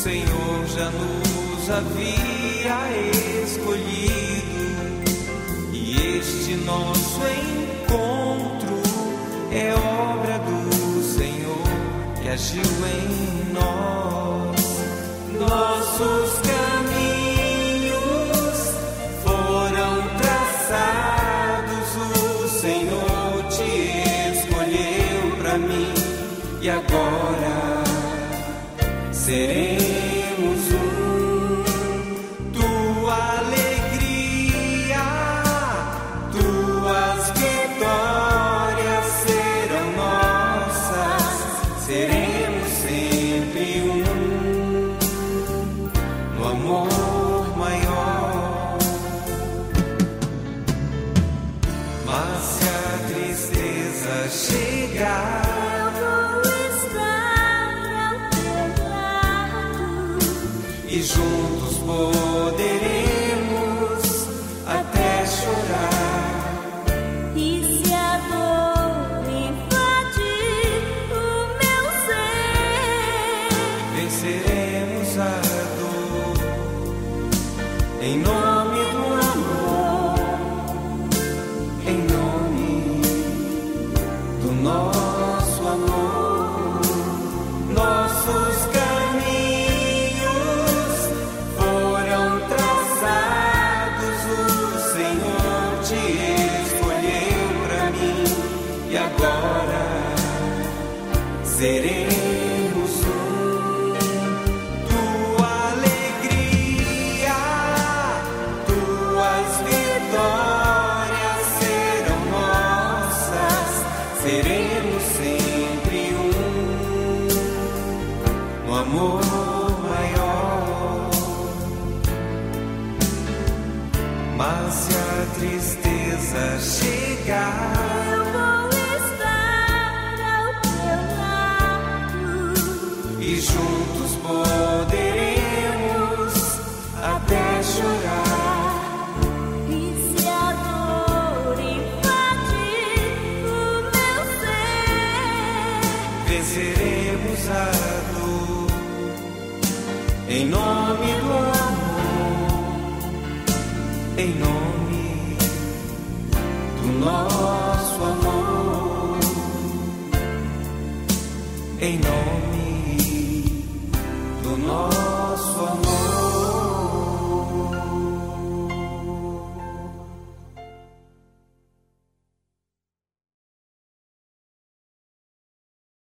Senhor já nos havia escolhido, e este nosso encontro é obra do Senhor que agiu em nós. Nossos caminhos foram traçados, o Senhor te escolheu para mim, e agora seremos um. Tua alegria, tuas vitórias serão nossas. Seremos sempre um no amor maior. Mas se a tristeza chegar, e juntos poderemos até chorar. E se a dor invadir o meu ser, venceremos a dor em nome do amor, em nome do nosso amor. Nossos e agora seremos um. Tua alegria, tuas vitórias serão nossas. Seremos sempre um no amor maior. Mas se a tristeza chegar, e juntos poderemos até chorar. E se a dor invadir o meu ser, venceremos a dor em nome do amor, em nome do nosso amor, em nome